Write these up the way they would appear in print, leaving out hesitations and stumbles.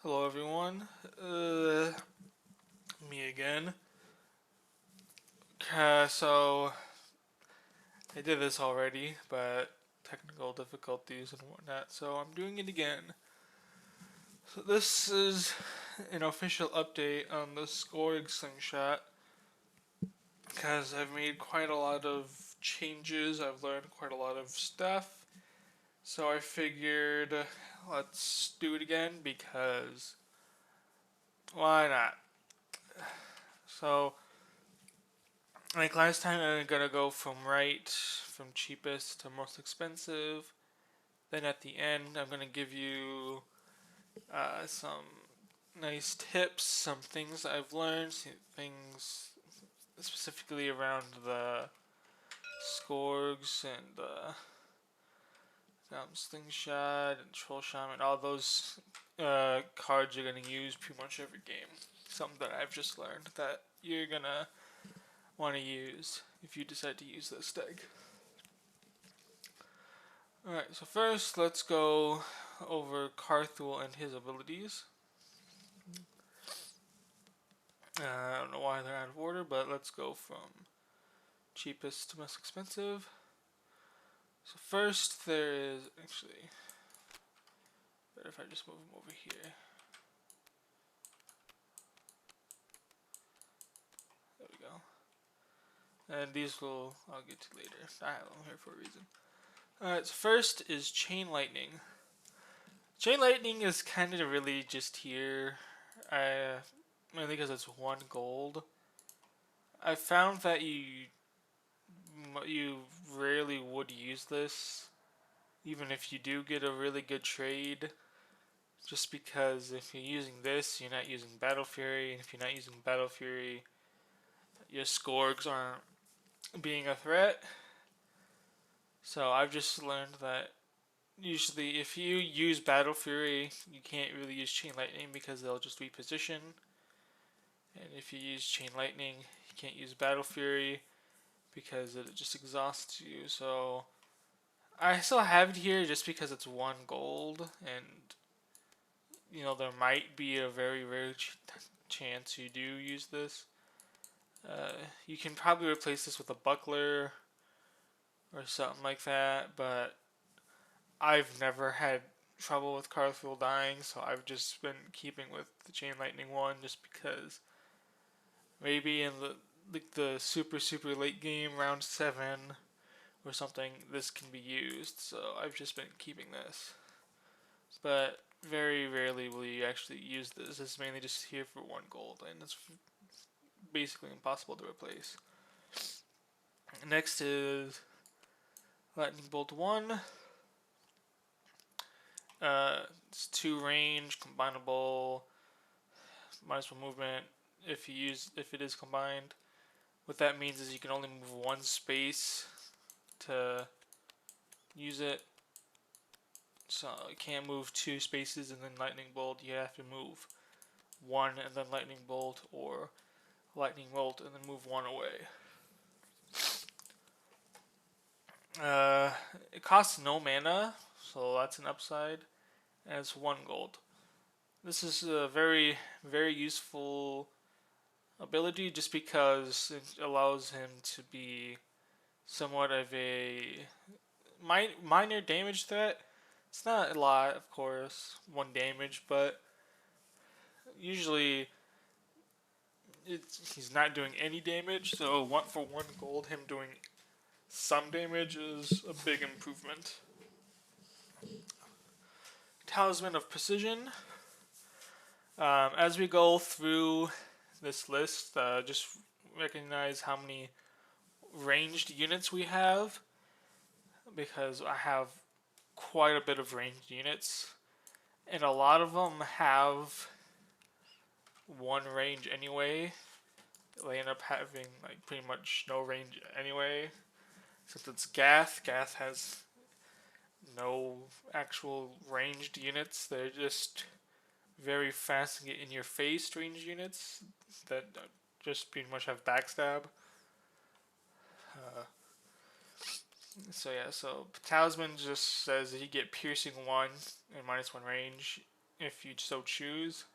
Hello everyone, me again. So I did this already, but technical difficulties and whatnot, so I'm doing it again. So this is an official update on the Skorg Slingshot, because I've made quite a lot of changes, I've learned quite a lot of stuff, so I figured let's do it again because why not? So like last time, I'm gonna go from cheapest to most expensive. Then at the end, I'm gonna give you some nice tips, some things I've learned, things specifically around the Skorgs and Slingshot and Troll Shaman. All those cards you're gonna use pretty much every game. Something that I've just learned that you're gonna want to use if you decide to use this deck. Alright, so first let's go over Carthul and his abilities. I don't know why they're out of order, but let's go from cheapest to most expensive. So first there is, actually, better if I just move him over here. There we go. And these I'll get to later. I have them here for a reason. Alright, so first is Chain Lightning. Chain Lightning is kind of really just here. Mainly because it's 1 gold. I found that you rarely would use this, even if you do get a really good trade. Just because if you're using this, you're not using Battle Fury, and if you're not using Battle Fury, your Skorgs aren't being a threat. So I've just learned that usually if you use Battle Fury, you can't really use Chain Lightning because they'll just reposition. And if you use Chain Lightning, you can't use Battle Fury because it just exhausts you. So I still have it here just because it's 1 gold, and there might be a very rare chance you do use this. You can probably replace this with a buckler or something like that, but I've never had trouble with Carthul dying, so I've just been keeping with the Chain Lightning one just because maybe in the super late game, round 7 or something, this can be used. So I've just been keeping this, but very rarely will you actually use this. It's mainly just here for 1 gold, and it's basically impossible to replace. Next is Lightning Bolt 1. It's 2 range, combinable, -1 movement if it is combined. What that means is you can only move 1 space to use it. So you can't move 2 spaces and then Lightning Bolt. You have to move 1 and then Lightning Bolt, or Lightning Bolt and then move 1 away. It costs no mana, so that's an upside, and it's 1 gold. This is a very, very useful ability just because it allows him to be somewhat of a minor damage threat. It's not a lot, of course, 1 damage, but usually he's not doing any damage, so for 1 gold, him doing some damage is a big improvement. Talisman of Precision. As we go through this list, just recognize how many ranged units we have, because I have quite a bit of ranged units, and a lot of them have 1 range anyway. They end up having like pretty much no range anyway. Since it's Gath has no actual ranged units. They're just very fast and get in your face ranged units that just pretty much have backstab. So Talisman just says that you get piercing 1 and -1 range. if you so choose.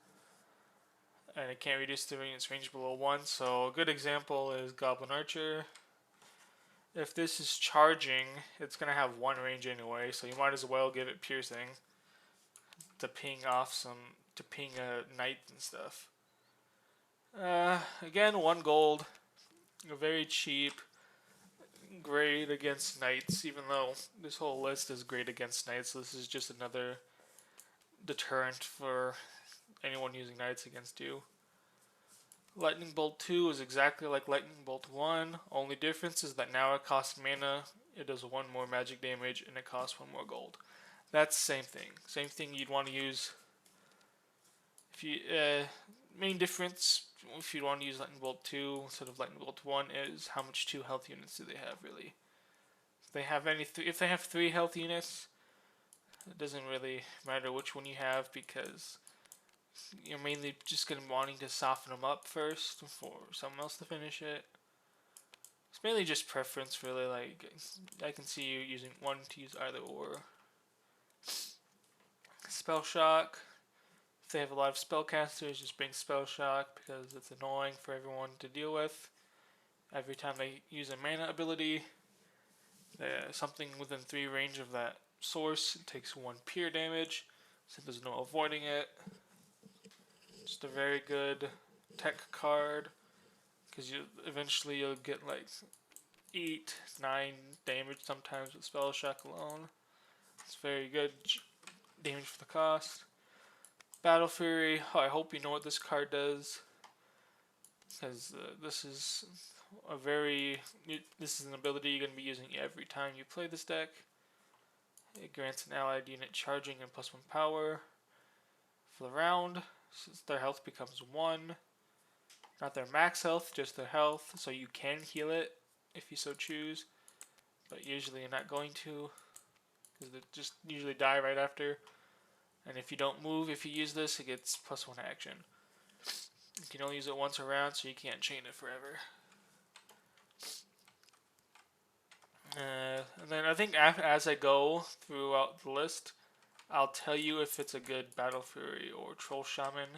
And it can't reduce the unit's range below 1. So a good example is Goblin Archer. If this is charging, it's going to have 1 range anyway, so you might as well give it piercing to ping off to ping a knight and stuff. Again, 1 gold, very cheap, great against knights, even though this whole list is great against knights. This is just another deterrent for anyone using knights against you. Lightning Bolt 2 is exactly like Lightning Bolt 1. Only difference is that now it costs mana, it does 1 more magic damage, and it costs 1 more gold. That's the same thing. Same thing you'd want to use. If you main difference if you want to use Lightning Bolt 2 instead of Lightning Bolt 1 is how much 2 health units do they have really. If they have 3 health units, it doesn't really matter which one you have because you're mainly just going to be wanting to soften them up first for someone else to finish it. It's mainly just preference, really. Like, I can see you using one to use either or. Spell Shock. If they have a lot of spellcasters, just bring Spell Shock because it's annoying for everyone to deal with. Every time they use a mana ability, something within 3 range of that source takes 1 pure damage, so there's no avoiding it. Just a very good tech card because eventually you'll get like 8, 9 damage sometimes with Spell Shock alone. It's very good damage for the cost. Battle Fury. I hope you know what this card does because this is an ability you're going to be using every time you play this deck. It grants an allied unit charging and +1 power for the round. Since their health becomes 1. Not their max health, just their health. So you can heal it if you so choose. But usually you're not going to. Because they just usually die right after. And if you don't move, if you use this, it gets +1 action. You can only use it once around, so you can't chain it forever. And then I think as I go throughout the list, I'll tell you if it's a good Battle Fury or Troll Shaman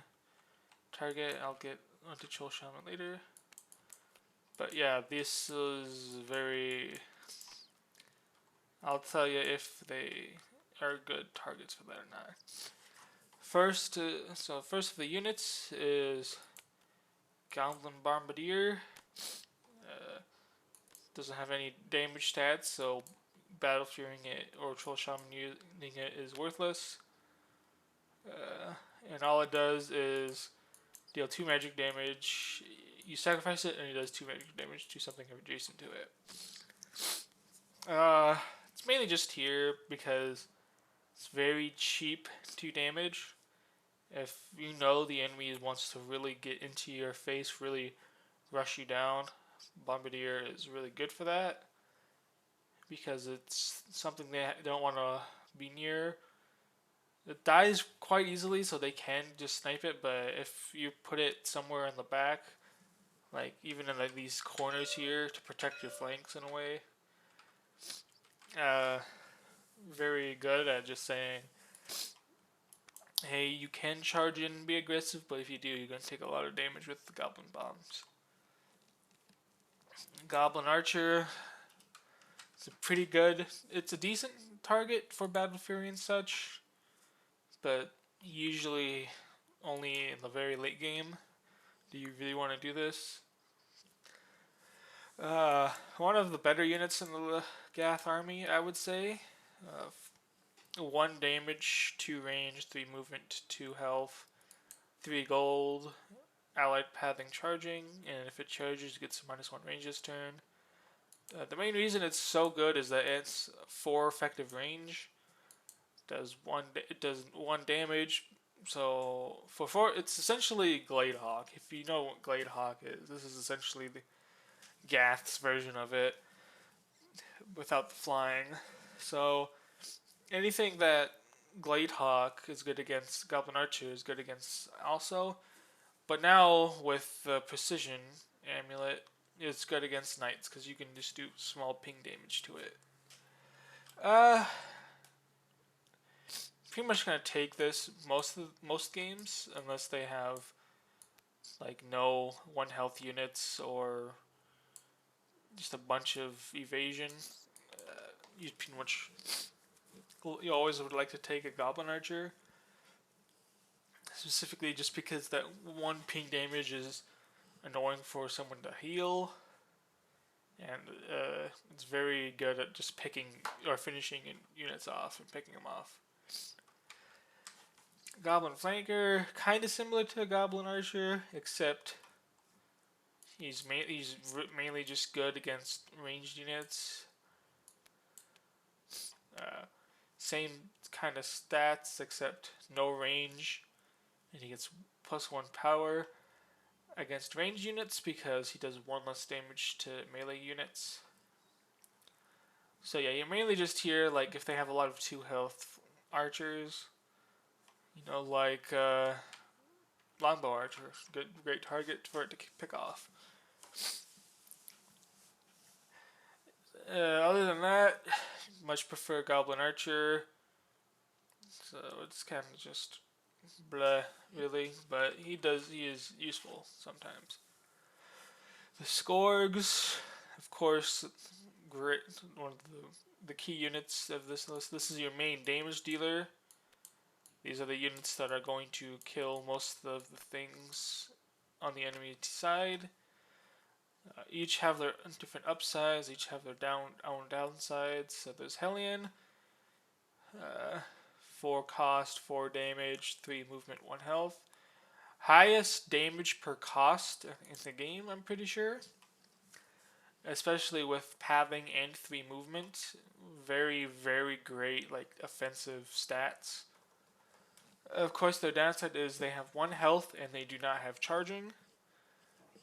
target. I'll get onto Troll Shaman later. But yeah, this is very... I'll tell you if they are good targets for that or not. First of the units is Goblin Bombardier. Doesn't have any damage stats, so Battle Furying it or Troll Shaman using it is worthless. And all it does is deal 2 magic damage. You sacrifice it, and it does 2 magic damage to something adjacent to it. It's mainly just here because it's very cheap 2 damage. If you know the enemy wants to really get into your face, really rush you down, Bombardier is really good for that because it's something they don't want to be near. It dies quite easily, so they can just snipe it, but if you put it somewhere in the back, like even in like these corners here to protect your flanks in a way, very good at just saying, hey, you can charge in and be aggressive, but if you do, you're going to take a lot of damage with the Goblin Bombs. Goblin Archer, it's a decent target for Battle Fury and such, but usually only in the very late game do you really want to do this. One of the better units in the Gath army, I would say. 1 damage, 2 range, 3 movement, 2 health, 3 gold, allied pathing charging, and if it charges, it gets a -1 range this turn. The main reason it's so good is that it's 4 effective range. It does 1 damage. So for 4, it's essentially Gladehawk. If you know what Gladehawk is, this is essentially the Gath's version of it without the flying. So anything that Gladehawk is good against, Goblin Archer is good against also. But now with the Precision Amulet, it's good against Knights because you can just do small ping damage to it. pretty much gonna take this most games unless they have like no 1 health units or just a bunch of evasion. You pretty much you always would like to take a Goblin Archer, specifically just because that 1 ping damage is annoying for someone to heal, and it's very good at just picking or finishing units off and picking them off. Goblin Flanker, kind of similar to a Goblin Archer, except he's mainly just good against ranged units. Same kind of stats, except no range, and he gets +1 power against ranged units because he does 1 less damage to melee units. So yeah, you're mainly just here like if they have a lot of 2 health archers, like longbow archer, great target for it to pick off. Other than that, much prefer Goblin Archer. So it's kind of just blah, really, but he is useful sometimes. The Skorgs, of course, great. One of the key units of this list. This is your main damage dealer. These are the units that are going to kill most of the things on the enemy side. Each have their different upsides. Each have their downsides. So there's Hellion. 4 cost, 4 damage, 3 movement, 1 health. Highest damage per cost in the game, I'm pretty sure. Especially with pathing and 3 movement. Very, very great offensive stats. Of course, their downside is they have 1 health and they do not have charging.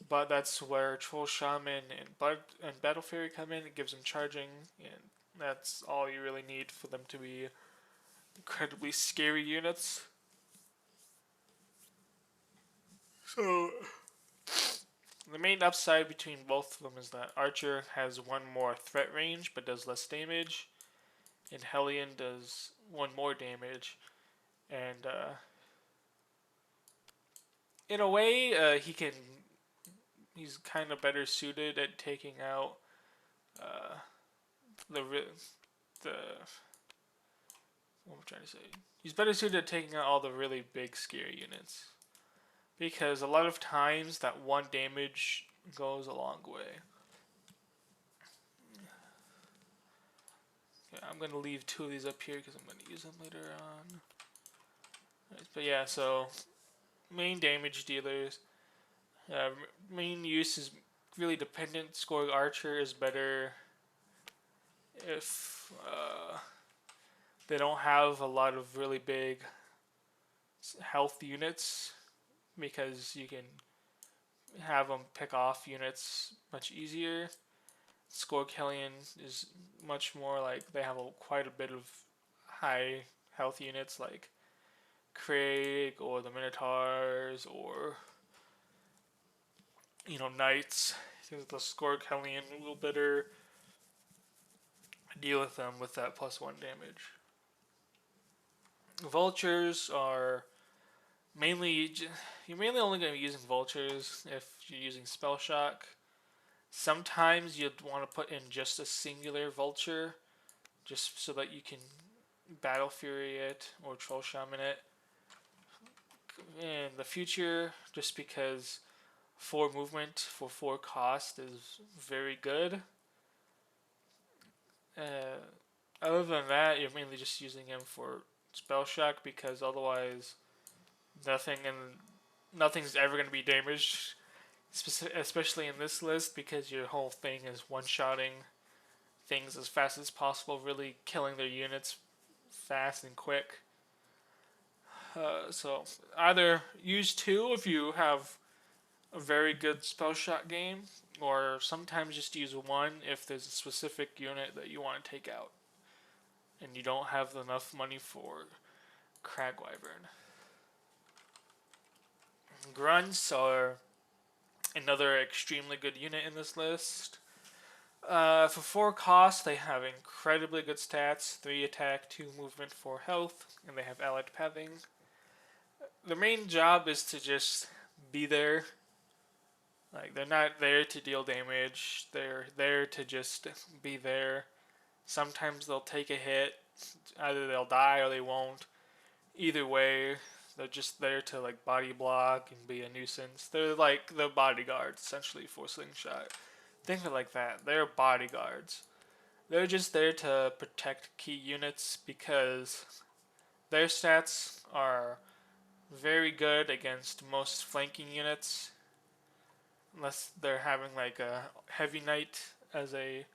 But that's where Troll Shaman and Battle Fury come in. It gives them charging, and that's all you really need for them to be incredibly scary units. So the main upside between both of them is that Archer has 1 more threat range but does less damage, and Hellion does 1 more damage. And in a way, he's kind of better suited at taking out the what am I trying to say? He's better suited at taking out all the really big scary units, because a lot of times that 1 damage goes a long way. Okay, I'm going to leave 2 of these up here because I'm going to use them later on. Right, but yeah, so main damage dealers. Main use is really dependent. Skorg Archer is better if they don't have a lot of really big health units, because you can have them pick off units much easier. Skorg Hellion is much more like they have quite a bit of high health units like Craig or the Minotaurs or Knights. The Skorg Hellion will better deal with them with that +1 damage. Vultures are you're mainly only going to be using vultures if you're using Spell Shock. Sometimes you'd want to put in just a singular vulture, just so that you can Battle Fury it or Troll Shaman it. In the future, just because 4 movement for 4 cost is very good. Other than that, you're mainly just using him for Spell Shock, because otherwise nothing's ever going to be damaged, especially in this list, because your whole thing is one-shotting things as fast as possible, really killing their units fast and quick. So either use 2 if you have a very good spell shot game, or sometimes just use 1 if there's a specific unit that you want to take out and you don't have enough money for Crag Wyvern. Grunts are another extremely good unit in this list. For 4 cost, they have incredibly good stats: 3 attack, 2 movement, 4 health, and they have allied pathing. Their main job is to just be there. Like, they're not there to deal damage, they're there to just be there. Sometimes they'll take a hit, either they'll die or they won't. Either way, they're just there to like body block and be a nuisance. They're like the bodyguards essentially for Slingshot. Think of it like that. They're bodyguards. They're just there to protect key units because their stats are very good against most flanking units, unless they're having like a heavy knight as a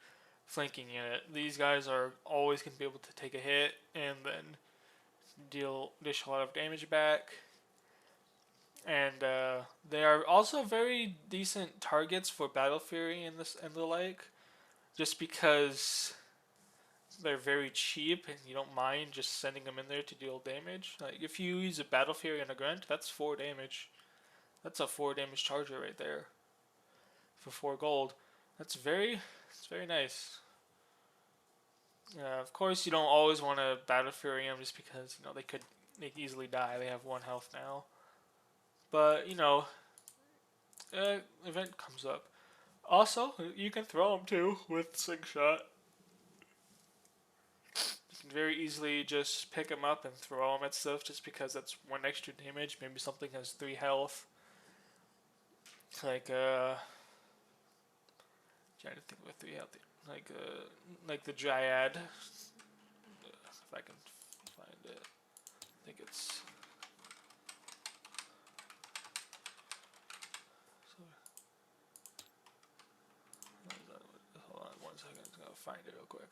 flanking unit. These guys are always going to be able to take a hit and then dish a lot of damage back. And they are also very decent targets for Battle Fury and the like, just because they're very cheap and you don't mind just sending them in there to deal damage. Like if you use a Battle Fury and a Grunt, that's 4 damage. That's a 4 damage charger right there for 4 gold. It's very nice. Of course, you don't always want to Battle Fury them just because they could easily die. They have 1 health now, but event comes up. Also, you can throw them too with Slingshot. You can very easily just pick them up and throw them at stuff just because that's 1 extra damage. Maybe something has 3 health. Like trying to think of a 3 health. Like the Dryad. If I can find it, I think it's. Hold on 1 second. I'm gonna find it real quick.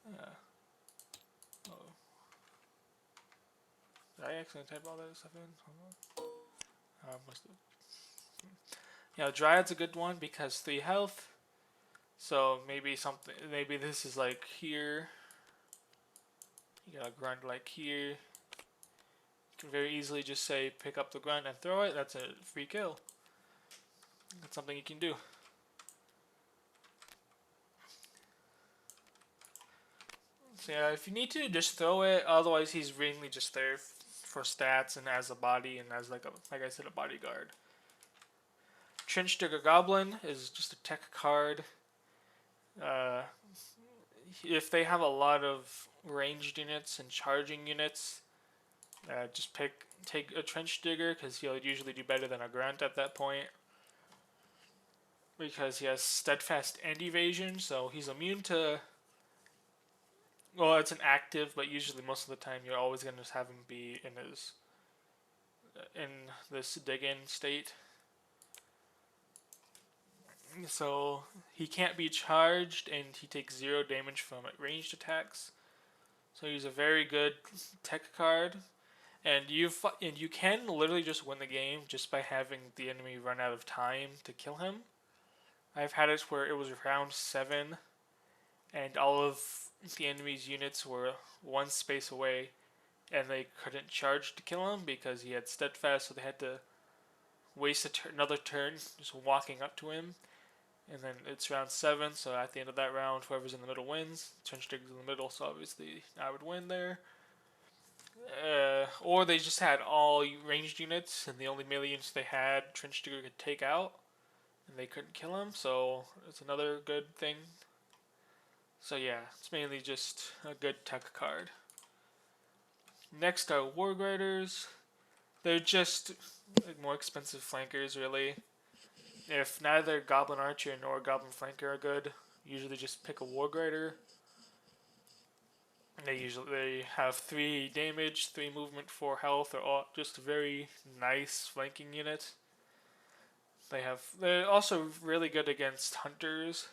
Yeah. Oh. Did I accidentally type all that stuff in? Hold on. Must have. Yeah, Dryad's a good one because 3 health. So maybe this is like here. You got a grunt like here. You can very easily just say pick up the grunt and throw it. That's a free kill. That's something you can do. So yeah, if you need to, just throw it. Otherwise, he's mainly just there for stats and as a body and as like I said, a bodyguard. Trench Digger Goblin is just a tech card. Uh, if they have a lot of ranged units and charging units, just take a Trench Digger because he'll usually do better than a Grunt at that point. Because he has Steadfast and Evasion, so he's immune to. Well, it's an active, but usually most of the time you're always going to have him be in this dig-in state. So he can't be charged, and he takes 0 damage from ranged attacks. So he's a very good tech card, and you can literally just win the game just by having the enemy run out of time to kill him. I've had it where it was round 7, and all of the enemy's units were 1 space away, and they couldn't charge to kill him because he had steadfast, so they had to waste another turn just walking up to him. And then it's round 7, so at the end of that round, whoever's in the middle wins. Trench Digger's in the middle, so obviously I would win there. Or they just had all ranged units, and the only melee units they had, Trench Digger could take out, and they couldn't kill him, so it's another good thing. So yeah, it's mainly just a good tech card. Next are Warg Riders. They're just more expensive flankers, really. If neither Goblin Archer nor Goblin Flanker are good, usually just pick a Warg Rider. They have 3 damage, 3 movement, 4 health. They're all just a very nice flanking unit. They're also really good against hunters.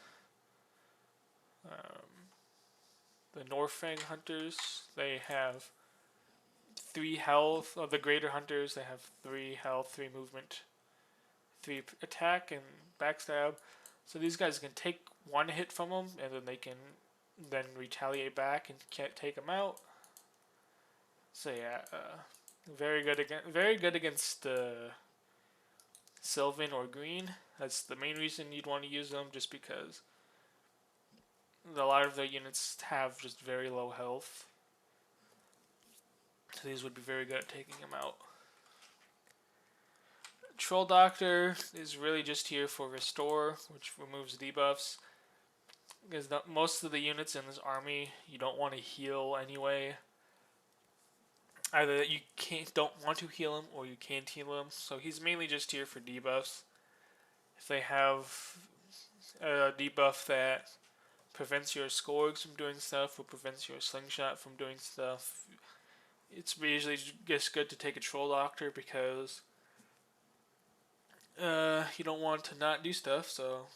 The Norfang hunters, they have 3 health. The greater hunters, they have 3 health, 3 movement, 3 attack, and backstab. So these guys can take one hit from them, and then they can then retaliate back and can't take them out. So yeah, very good against Sylvan or Green. That's the main reason you'd want to use them, just because a lot of their units have just very low health. So these would be very good at taking them out. Troll Doctor is really just here for restore, which removes debuffs. Because most of the units in this army you don't want to heal anyway. Either you don't want to heal him or you can't heal him. So he's mainly just here for debuffs. If they have a debuff that prevents your Skorgs from doing stuff or prevents your Slingshot from doing stuff, it's usually just good to take a Troll Doctor, because you don't want to not do stuff, so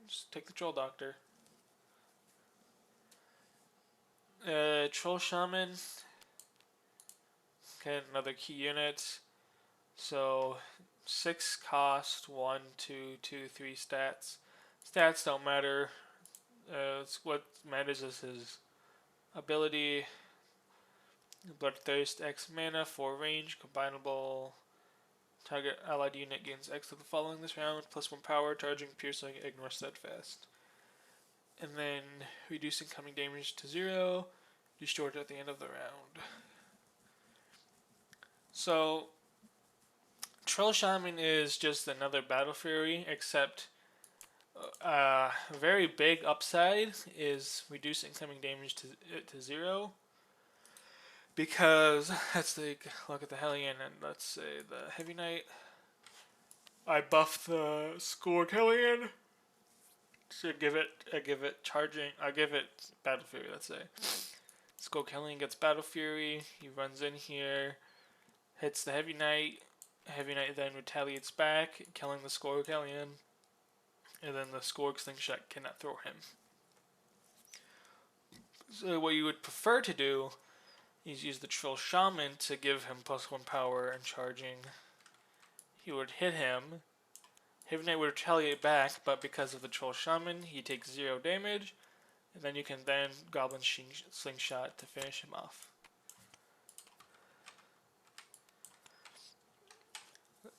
just take the Troll Doctor. Troll Shaman, okay, another key unit. So 6 cost, 1, 2, 2, 3 stats. Stats don't matter. What matters is his ability. Bloodthirst, X mana, 4 range, combinable. Target allied unit gains X to the following this round, +1 power, charging, piercing, ignore, steadfast. And then reduce incoming damage to 0, restored at the end of the round. So Troll Shaman is just another Battle Fury, except a very big upside is reduce incoming damage to 0. Because let's take a look at the Hellion, and let's say the Heavy Knight. I buff the Skorg Hellion. So give it charging. I give it Battle Fury. Let's say Skorg Hellion gets Battle Fury. He runs in here, hits the Heavy Knight. Heavy Knight then retaliates back, killing the Skorg Hellion, and then the Skorg Slingshot cannot throw him. So what you would prefer to do is use the Troll Shaman to give him +1 power and charging. He would hit him. Heavy Knight would retaliate back, but because of the Troll Shaman, he takes 0 damage, and then you can then Goblin Slingshot to finish him off.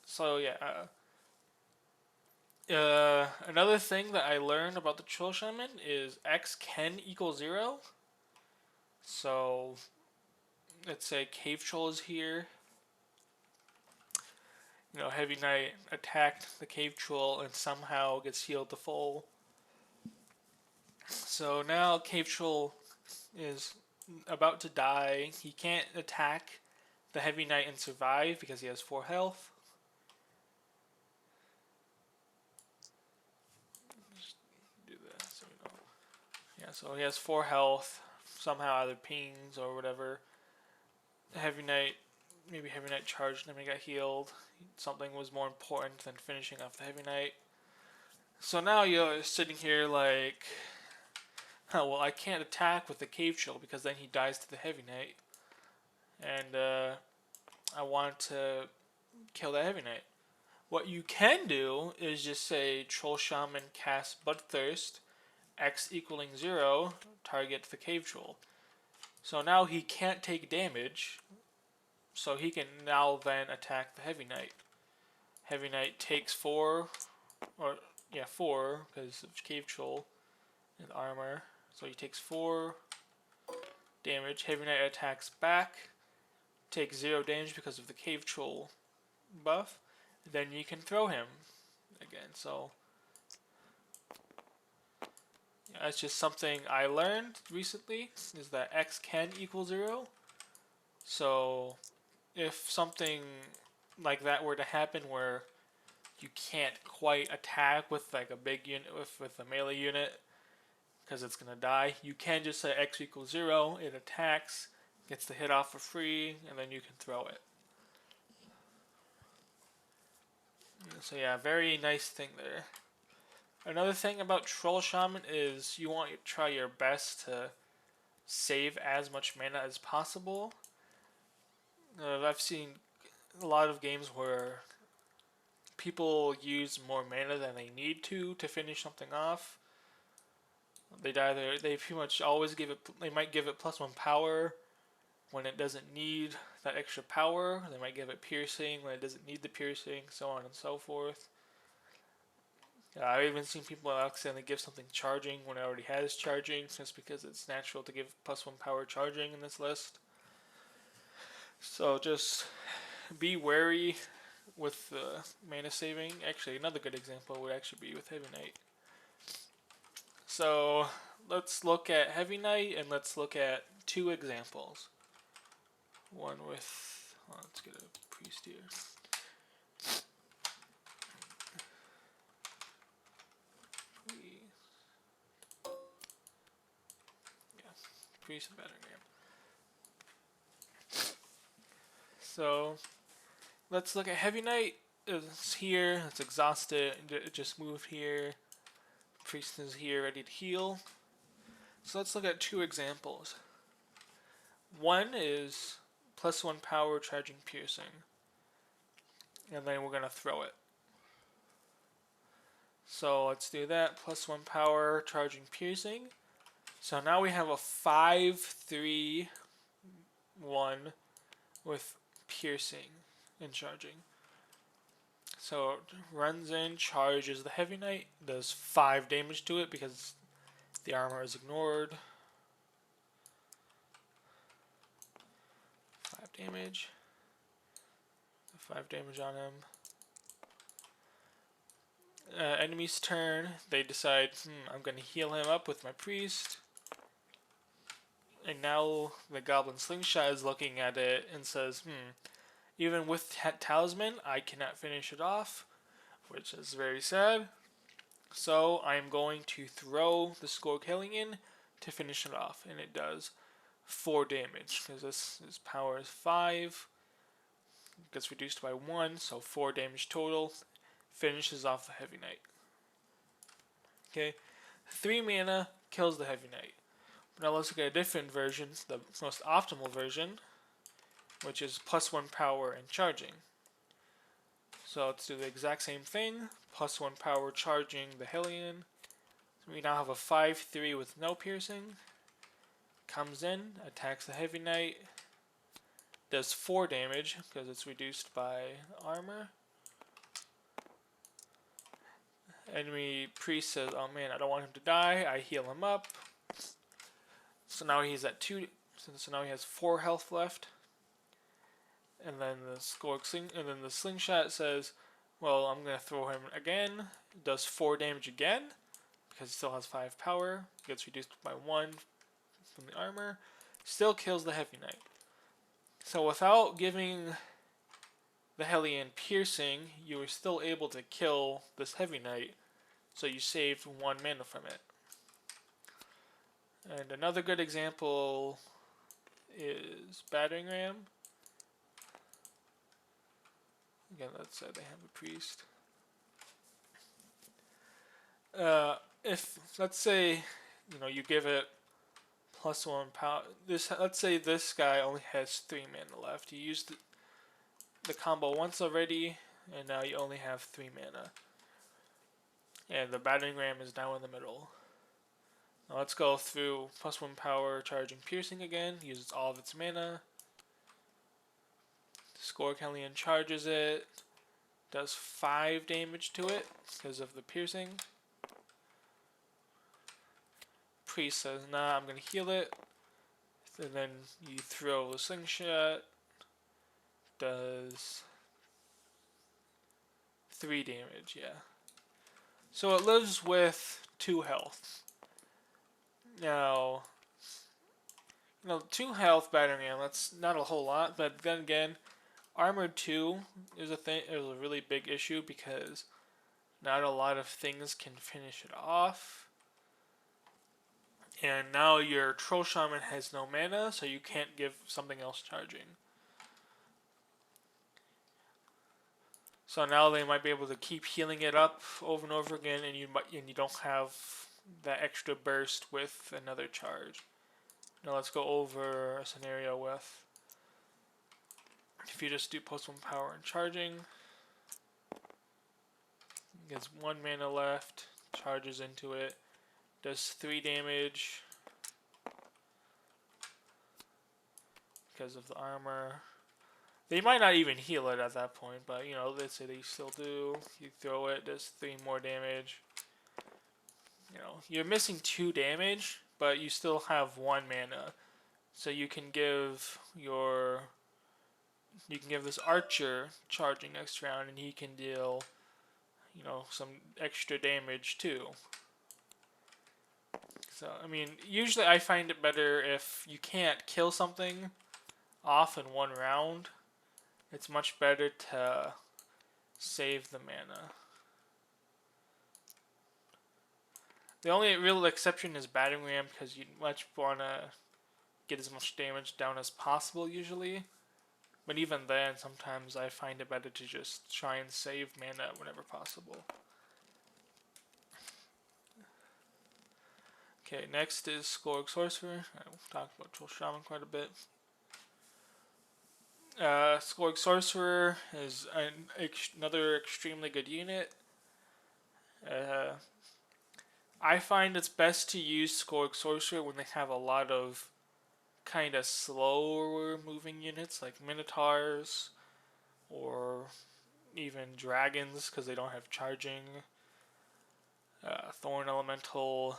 So yeah, another thing that I learned about the Troll Shaman is X can equal 0. So let's say Cave Troll is here. You know, Heavy Knight attacked the Cave Troll and somehow gets healed to full. So now Cave Troll is about to die. He can't attack the Heavy Knight and survive because he has 4 health. Just do that so we know. Yeah, so he has 4 health. Somehow either pings or whatever. Heavy Knight, maybe Heavy Knight charged and he got healed. Something was more important than finishing off the Heavy Knight. So now you're sitting here like, oh, well, I can't attack with the Cave Troll because then he dies to the Heavy Knight. And I want to kill that Heavy Knight. What you can do is just say Troll Shaman casts Bloodthirst, X equaling 0, target the Cave Troll. So now he can't take damage, so he can now then attack the Heavy Knight. Heavy Knight takes 4, because of Cave Troll and armor. So he takes 4 damage. Heavy Knight attacks back, takes 0 damage because of the Cave Troll buff. Then you can throw him again. So yeah, that's just something I learned recently, is that X can equal 0. So if something like that were to happen where you can't quite attack with like a big unit, with a melee unit, because it's going to die, you can just say X equals 0, it attacks, gets the hit off for free, and then you can throw it. So yeah, very nice thing there. Another thing about Troll Shaman is you want to try your best to save as much mana as possible. I've seen a lot of games where people use more mana than they need to finish something off. They pretty much always give it. They might give it +1 power when it doesn't need that extra power. They might give it piercing when it doesn't need the piercing, so on and so forth. I've even seen people accidentally give something charging when it already has charging, just because it's natural to give +1 power charging in this list. So just be wary with the mana saving. Actually, another good example would actually be with Heavy Knight. So let's look at Heavy Knight and let's look at two examples. One with, let's get a priest here. Priest and Battering Ram. So let's look at Heavy Knight. It's here, it's exhausted, it just moved here. Priest is here, ready to heal. So let's look at two examples. One is +1 power charging piercing. And then we're going to throw it. So let's do that. +1 power charging piercing. So now we have a 5-3-1 with piercing and charging. So it runs in, charges the Heavy Knight, does 5 damage to it because the armor is ignored. 5 damage. 5 damage on him. Enemy's turn, they decide, I'm going to heal him up with my priest. And now the Goblin Slingshot is looking at it and says, even with Talisman, I cannot finish it off, which is very sad. So I'm going to throw the Skorg in to finish it off, and it does 4 damage, because this power is 5. It gets reduced by 1, so 4 damage total. Finishes off the Heavy Knight. Okay, 3 mana kills the Heavy Knight. Now let's look at a different version, the most optimal version, which is +1 power and charging. So let's do the exact same thing. +1 power charging the Hellion. So we now have a 5-3 with no piercing. Comes in, attacks the Heavy Knight. Does 4 damage because it's reduced by armor. Enemy priest says, oh man, I don't want him to die. I heal him up. So now he's at 2. So now he has 4 health left. And then the Slingshot says, well, I'm going to throw him again. Does 4 damage again because he still has 5 power. Gets reduced by 1 from the armor. Still kills the Heavy Knight. So without giving the Hellion piercing, you were still able to kill this Heavy Knight. So you saved 1 mana from it. And another good example is Battering Ram. Again, let's say they have a priest. If let's say you give it +1 power. Let's say this guy only has 3 mana left. You used the combo once already, and now you only have 3 mana. And the Battering Ram is now in the middle. Now let's go through +1 power charging piercing again. Uses all of its mana. Skorg charges it. Does 5 damage to it because of the piercing. Priest says, nah, I'm going to heal it. And then you throw the Slingshot. Does 3 damage, yeah. So it lives with 2 health. Now, 2 health Battering Ram, that's not a whole lot, but then again, Armor 2 is a really big issue because not a lot of things can finish it off. And now your Troll Shaman has no mana, so you can't give something else charging. So now they might be able to keep healing it up over and over again, and you don't have that extra burst with another charge. Now let's go over a scenario with, if you just do +1 power and charging, He has 1 mana left. Charges into it. Does 3 damage because of the armor. They might not even heal it at that point, but you know, let's say they still do. You throw it, does 3 more damage. You know, you're missing 2 damage, but you still have 1 mana. So you can give this archer charging next round, and he can deal, you know, some extra damage too. So I mean, usually I find it better if you can't kill something off in 1 round. It's much better to save the mana. The only real exception is battering ram, because you much want to get as much damage down as possible usually. But even then, sometimes I find it better to just try and save mana whenever possible. Okay, next is Skorg Sorcerer. I've talked about Troll Shaman quite a bit. Skorg Sorcerer is another extremely good unit. I find it's best to use Skorg Sorcerer when they have a lot of kind of slower moving units like Minotaurs or even Dragons because they don't have charging. Thorn Elemental.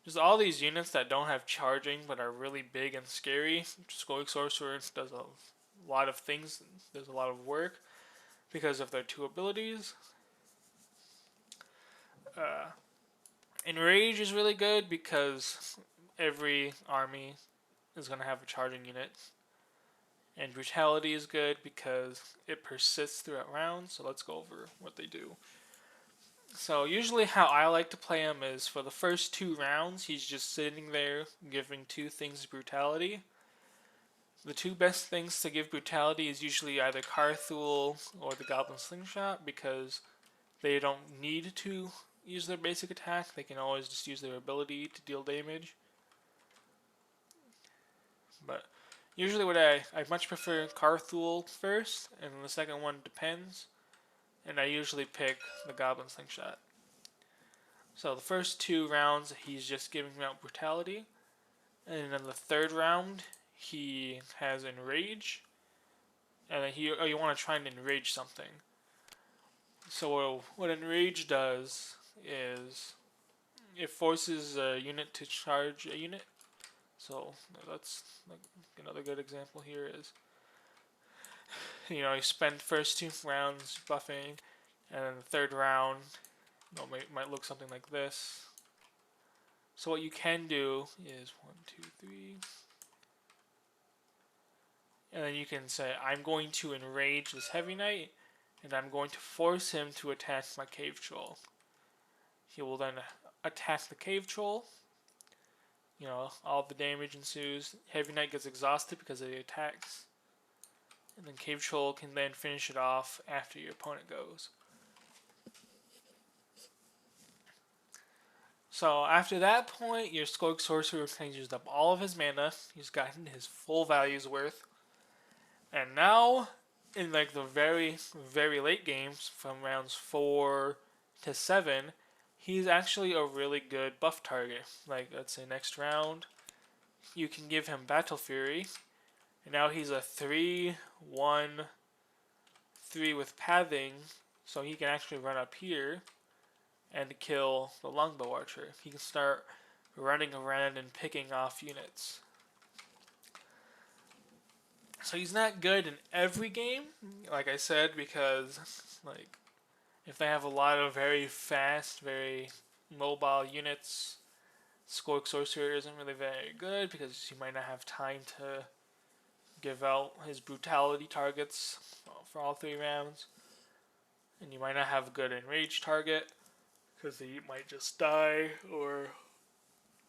Just all these units that don't have charging but are really big and scary. Skorg Sorcerer does a lot of things, does a lot of work because of their 2 abilities. Enrage is really good because every army is going to have a charging unit. And Brutality is good because it persists throughout rounds, so let's go over what they do. So usually how I like to play him is for the first 2 rounds, he's just sitting there giving 2 things Brutality. The 2 best things to give Brutality is usually either Carthul or the Goblin Slingshot because they don't need to use their basic attack. They can always just use their ability to deal damage. But usually what I much prefer Carthul first, and then the second one depends. And I usually pick the Goblin Slingshot. So the first 2 rounds, he's just giving out Brutality. And then the 3rd round, he has Enrage. And then you want to try and enrage something. So what Enrage does is it forces a unit to charge a unit. So that's like another good example here is, you know, you spend first 2 rounds buffing, and then the 3rd round, you know, might look something like this. So what you can do is 1, 2, 3, and then you can say, I'm going to enrage this Heavy Knight, and I'm going to force him to attack my Cave Troll. He will then attack the Cave Troll. You know, all the damage ensues. Heavy Knight gets exhausted because of the attacks. And then Cave Troll can then finish it off after your opponent goes. So after that point, your Skorg Sorcerer has used up all of his mana. He's gotten his full value's worth. And now, in like the very, very late games, from rounds 4 to 7, he's actually a really good buff target. Like, let's say next round, you can give him Battle Fury, and now he's a 3/1/3 with pathing, so he can actually run up here and kill the Longbow Archer. He can start running around and picking off units. So he's not good in every game, like I said, because like if they have a lot of very fast, very mobile units, Skorg Sorcerer isn't really very good because he might not have time to give out his Brutality targets for all 3 rounds. And you might not have a good Enrage target because he might just die or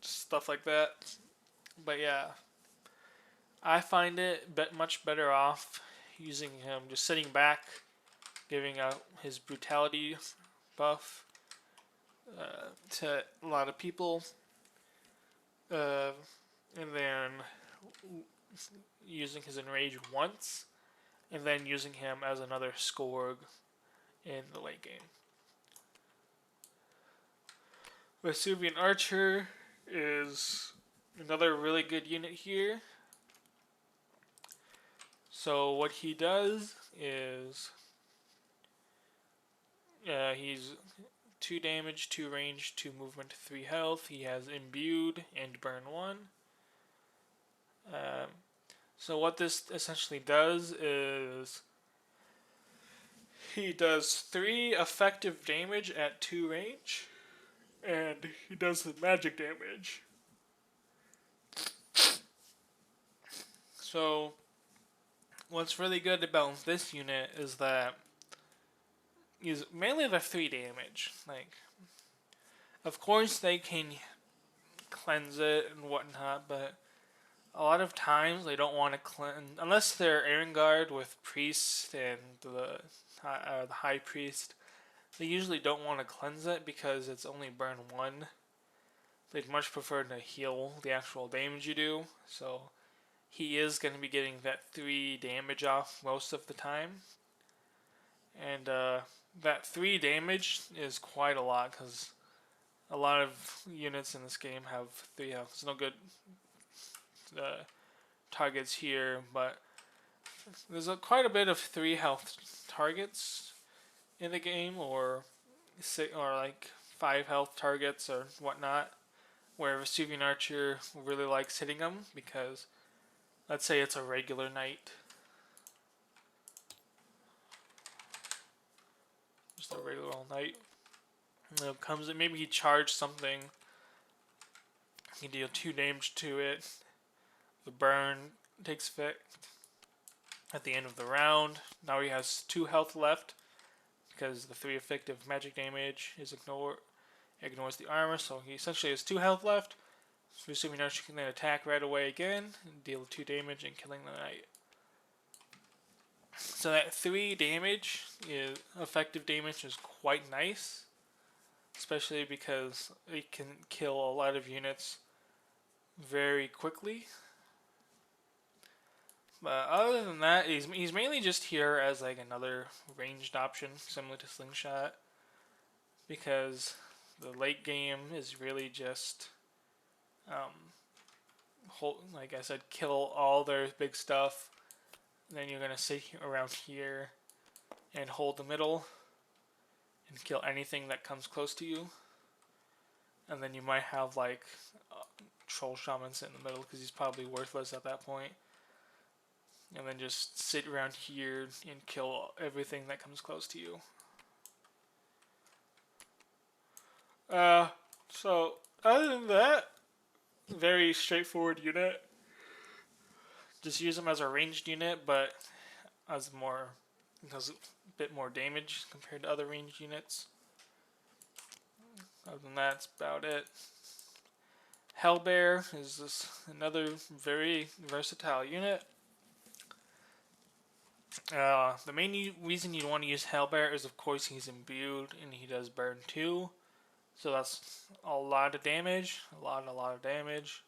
stuff like that. But yeah, I find it much better off using him just sitting back, giving out his Brutality buff to a lot of people, and then using his Enrage once, and then using him as another Skorg in the late game. Vesuvian Archer is another really good unit here. So what he does is he's 2 damage, 2 range, 2 movement, 3 health. He has imbued and burn 1. Um, so what this essentially does is he does 3 effective damage at 2 range, and he does the magic damage. So what's really good about this unit is that he's mainly the 3 damage. Like, of course they can cleanse it and whatnot, but a lot of times they don't want to cleanse unless they're Erengard with priest and the high priest. They usually don't want to cleanse it because it's only burn 1. They'd much prefer to heal the actual damage you do. So he is going to be getting that 3 damage off most of the time, and that 3 damage is quite a lot because a lot of units in this game have 3 health. There's no good targets here, but there's quite a bit of 3 health targets in the game, or like 5 health targets or whatnot, where Vesuvian Archer really likes hitting them because let's say it's a regular night. Just a regular old night. Comes in, maybe he charged something. He deal 2 damage to it. The burn takes effect at the end of the round. Now he has 2 health left because the 3 effective magic damage is ignores the armor, so he essentially has 2 health left. So assuming Archer can then attack right away again and deal 2 damage and killing the knight. So that 3 damage is effective damage is quite nice, especially because it can kill a lot of units very quickly. But other than that, he's mainly just here as like another ranged option, similar to Slingshot, because the late game is really just, like I said, kill all their big stuff. And then you're gonna sit around here and hold the middle and kill anything that comes close to you. And then you might have like troll shaman sit in the middle because he's probably worthless at that point. And then just sit around here and kill everything that comes close to you. So other than that, very straightforward unit. Just use them as a ranged unit, but does a bit more damage compared to other ranged units. Other than that, that's about it. Hellbear is another very versatile unit. The main reason you want to use Hellbear is, of course, he's imbued and he does burn 2. So that's a lot of damage. A lot of damage.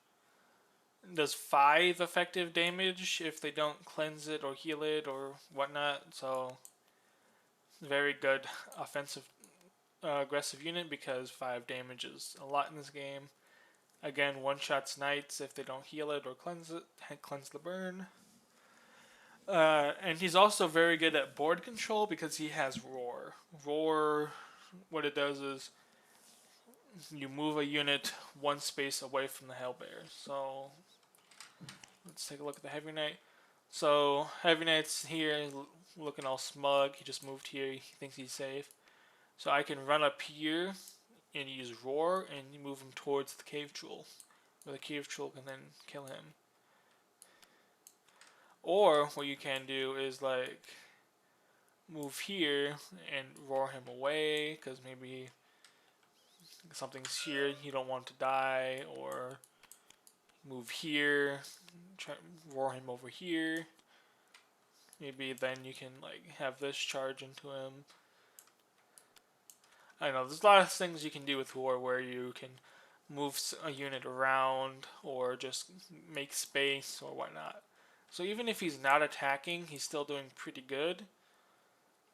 It does 5 effective damage if they don't cleanse it or heal it or whatnot. So, very good offensive, aggressive unit because 5 damage is a lot in this game. Again, one-shots knights if they don't heal it or cleanse the burn. And he's also very good at board control because he has Roar. Roar, what it does is you move a unit 1 space away from the Hellbear. So let's take a look at the Heavy Knight. So Heavy Knight's here looking all smug. He just moved here. He thinks he's safe. So I can run up here and use Roar and move him towards the Cave Troll, where the Cave Troll can then kill him. Or what you can do is like move here and roar him away because maybe something's here you don't want to die, or move here, try roar him over here. Maybe then you can like have this charge into him. I don't know, there's a lot of things you can do with Roar where you can move a unit around or just make space or whatnot. So even if he's not attacking, he's still doing pretty good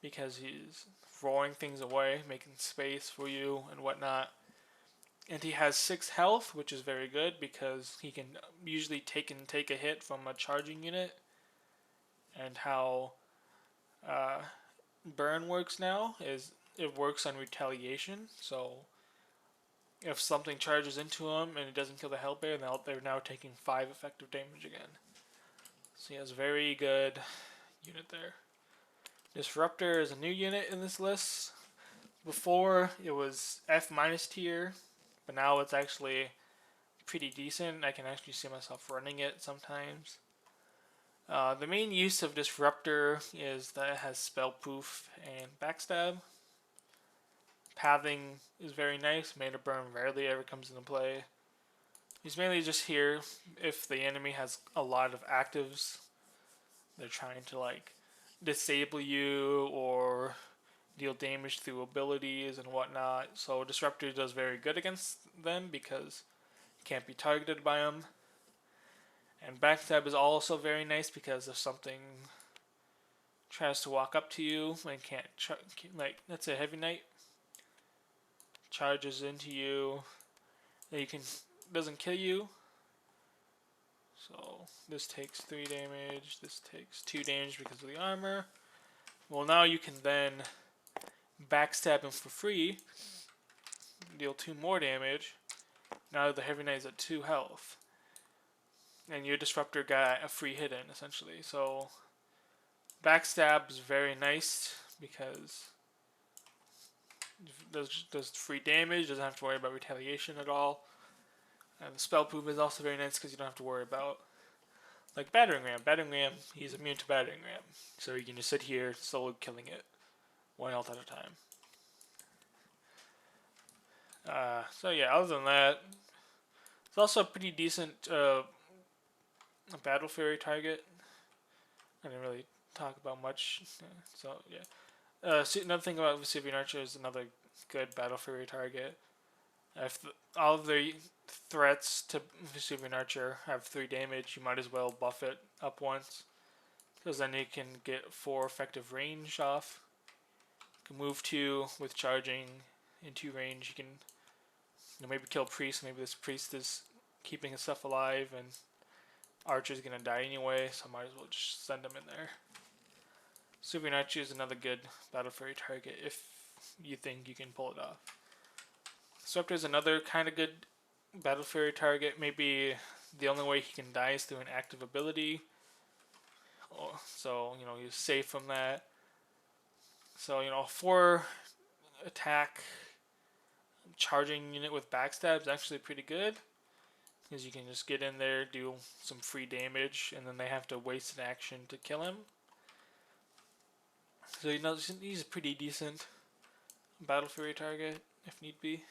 because he's roaring things away, making space for you and whatnot. And he has 6 health, which is very good because he can usually take a hit from a charging unit. And how uh, burn works now is it works on retaliation. So if something charges into him and it doesn't kill the hellbear, they're now taking 5 effective damage again. So he has a very good unit there. Disruptor is a new unit in this list. Before it was F- tier, but now it's actually pretty decent. I can actually see myself running it sometimes. The main use of Disruptor is that it has spell proof and backstab. Pathing is very nice. Mana burn rarely ever comes into play. He's mainly just here if the enemy has a lot of actives. They're trying to like disable you or deal damage through abilities and whatnot. So Disruptor does very good against them because it can't be targeted by them. And backstab is also very nice because if something tries to walk up to you and can't, like, let's say Heavy Knight charges into you, you can doesn't kill you. So this takes 3 damage. This takes 2 damage because of the armor. Well, now you can then backstab him for free, deal 2 more damage. Now the Heavy Knight is at 2 health. And your Disruptor got a free hit in, essentially. So backstab is very nice because does free damage, doesn't have to worry about retaliation at all. And the spell proof is also very nice because you don't have to worry about, like, Battering Ram. Battering Ram, he's immune to Battering Ram. So you can just sit here solo killing it 1 health at a time. So yeah, other than that, it's also a pretty decent Battle Fury target. I didn't really talk about much. So yeah. Another thing about Vesuvian Archer is another good Battle Fury target. If all of the threats to Vesuvian Archer have 3 damage, you might as well buff it up once. Because then you can get 4 effective range off. You can move 2 with charging into range. You can maybe kill Priest. Maybe this Priest is keeping his stuff alive and Archer's gonna die anyway, so I might as well just send him in there. Vesuvian Archer is another good Battle Fury target if you think you can pull it off. Disruptor is another kind of good Battle Fury target. Maybe the only way he can die is through an active ability. So, he's safe from that. So, 4 attack charging unit with backstab is actually pretty good. Because you can just get in there, do some free damage, and then they have to waste an action to kill him. So, he's a pretty decent Battle Fury target, if need be.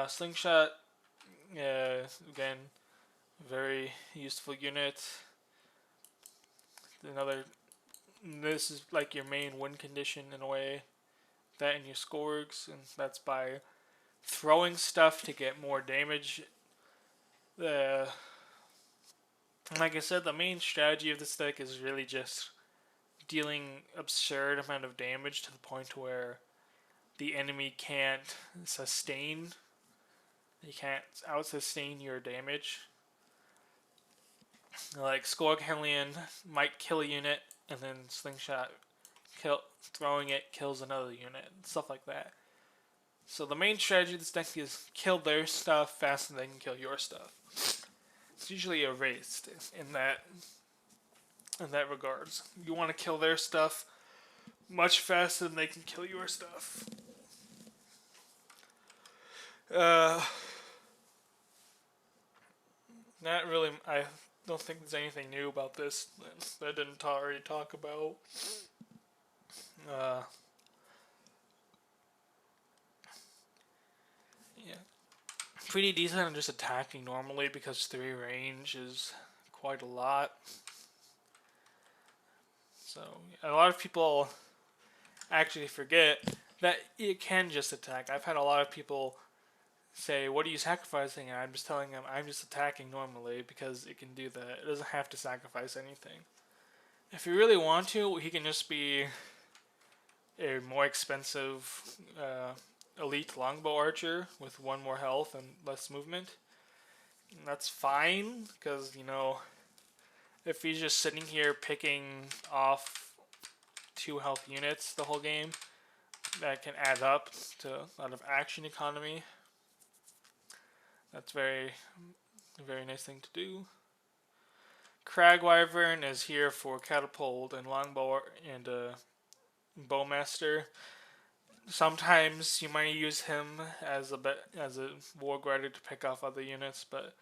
Slingshot, again, very useful unit. This is like your main win condition in a way. That and your Skorgs, and that's by throwing stuff to get more damage. Like I said, the main strategy of this deck is really just dealing absurd amount of damage to the point where the enemy can't sustain. You can't out-sustain your damage. Like, Skorg Hellion might kill a unit, and then Slingshot throwing it kills another unit. Stuff like that. So the main strategy of this deck is kill their stuff faster than they can kill your stuff. It's usually a race in that regards. You want to kill their stuff much faster than they can kill your stuff. Not really. I don't think there's anything new about this that I didn't already talk about. Yeah, pretty decent on just attacking normally because 3 range is quite a lot. So a lot of people actually forget that it can just attack. I've had a lot of people say, "What are you sacrificing?" And I'm just telling them I'm just attacking normally because it can do that. It doesn't have to sacrifice anything. If you really want to, he can just be a more expensive elite longbow archer with 1 more health and less movement. And that's fine, because, if he's just sitting here picking off 2 health units the whole game, that can add up to a lot of action economy. That's very, very nice thing to do. Crag Wyvern is here for catapult and longbow and bowmaster. Sometimes you might use him as a war grider to pick off other units, but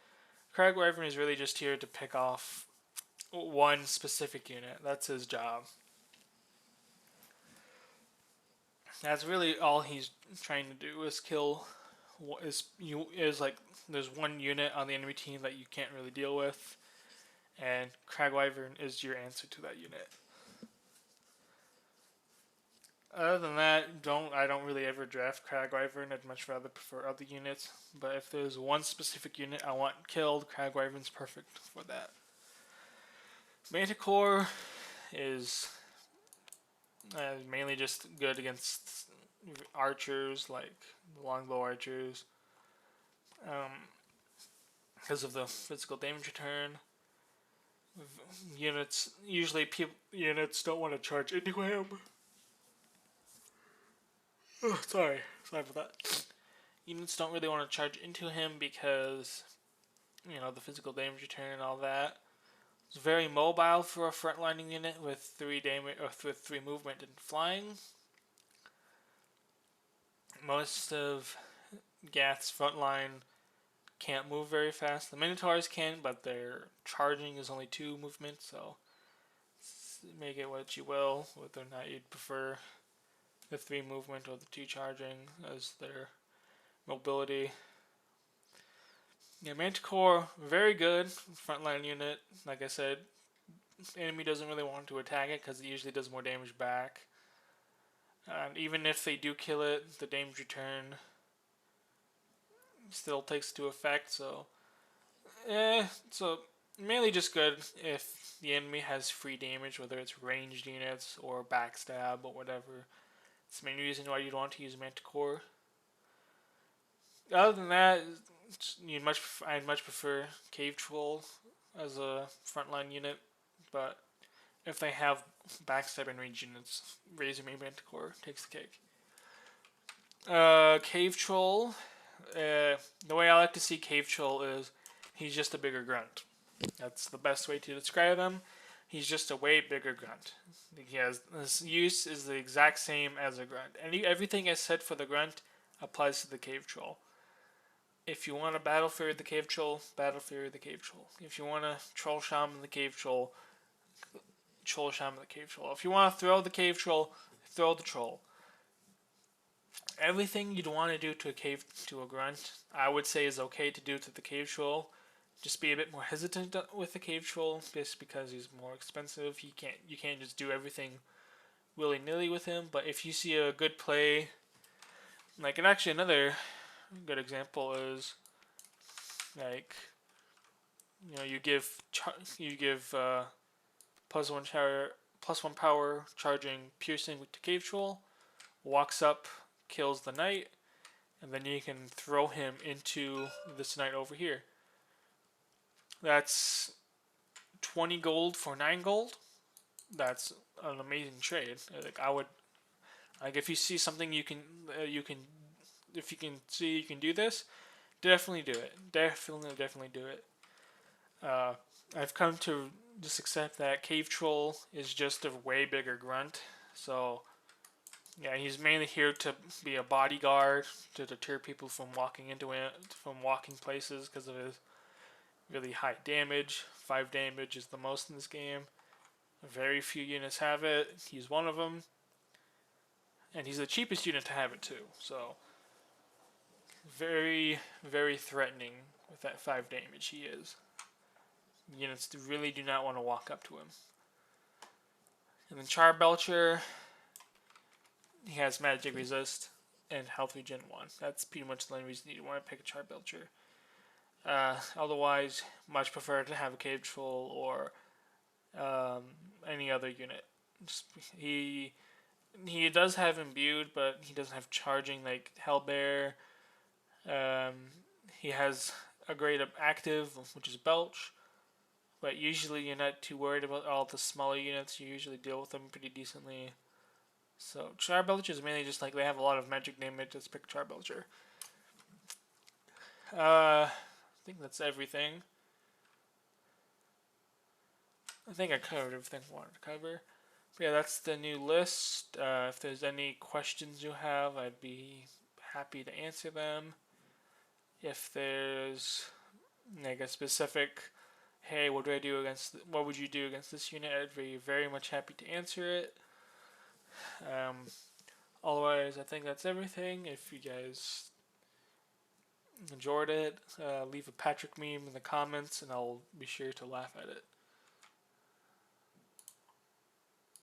Crag Wyvern is really just here to pick off one specific unit. That's his job. That's really all he's trying to do is kill. Is like there's one unit on the enemy team that you can't really deal with, and Crag Wyvern is your answer to that unit. Other than that, I don't really ever draft Crag Wyvern. I'd much rather prefer other units. But if there's one specific unit I want killed, Crag Wyvern's perfect for that. Manticore is mainly just good against archers, like longbow archers, because of the physical damage return. Units don't want to charge into him. Oh, sorry for that. Units don't really want to charge into him because the physical damage return and all that. It's very mobile for a frontlining unit with 3 damage or with 3 movement and flying. Most of Gath's frontline can't move very fast. The Minotaurs can, but their charging is only 2 movement, so make it what you will, whether or not you'd prefer the 3 movement or the 2 charging as their mobility. Yeah, Manticore, very good frontline unit. Like I said, the enemy doesn't really want to attack it because it usually does more damage back. And even if they do kill it, the damage return still takes into effect. So mainly just good if the enemy has free damage, whether it's ranged units or backstab or whatever. It's the main reason why you'd want to use Manticore. Other than that, I'd much prefer Cave Troll as a frontline unit, but if they have backstab and range units, Razormaid Manticore takes the cake. Cave Troll, the way I like to see Cave Troll is he's just a bigger grunt. That's the best way to describe him. He's just a way bigger grunt. His use is the exact same as a grunt. And everything I said for the grunt applies to the Cave Troll. If you want to Battle Fury the Cave Troll, Battle Fury the Cave Troll. If you want to Troll Shaman the Cave Troll, Troll Shaman the Cave Troll. If you want to throw the Cave Troll, throw the Troll. Everything you'd want to do to a grunt, I would say is okay to do to the Cave Troll. Just be a bit more hesitant with the Cave Troll, just because he's more expensive. You can't just do everything willy-nilly with him. But if you see a good play, and actually another good example is you give +1 power charging piercing to Cave Troll, walks up, kills the knight, and then you can throw him into this knight over here. That's 20 gold for 9 gold. That's an amazing trade. If you see something if you can see you can do this, definitely do it. Definitely do it. I've come to just accept that Cave Troll is just a way bigger grunt. So yeah, he's mainly here to be a bodyguard to deter people from walking into it, from walking places because of his really high damage. 5 damage is the most in this game. Very few units have it. He's one of them. And he's the cheapest unit to have it too. So very, very threatening with that 5 damage he is. Units really do not want to walk up to him. And then Charbelcher, he has magic resist and health regen 1. That's pretty much the only reason you want to pick a Charbelcher. Otherwise, much prefer to have a Cave Troll or any other unit. he does have imbued, but he doesn't have charging like Hellbear. Um, he has a great active, which is Belch, but usually you're not too worried about all the smaller units. You usually deal with them pretty decently. So Charbelcher is mainly just like they have a lot of magic damage. Let's pick Charbelcher. I think that's everything. I think I covered everything I wanted to cover. But yeah, that's the new list. If there's any questions you have, I'd be happy to answer them. If there's like a specific, hey, what do I do against? What would you do against this unit? I'd be very much happy to answer it. Um, Otherwise, I think that's everything. If you guys enjoyed it, leave a Patrick meme in the comments, and I'll be sure to laugh at it.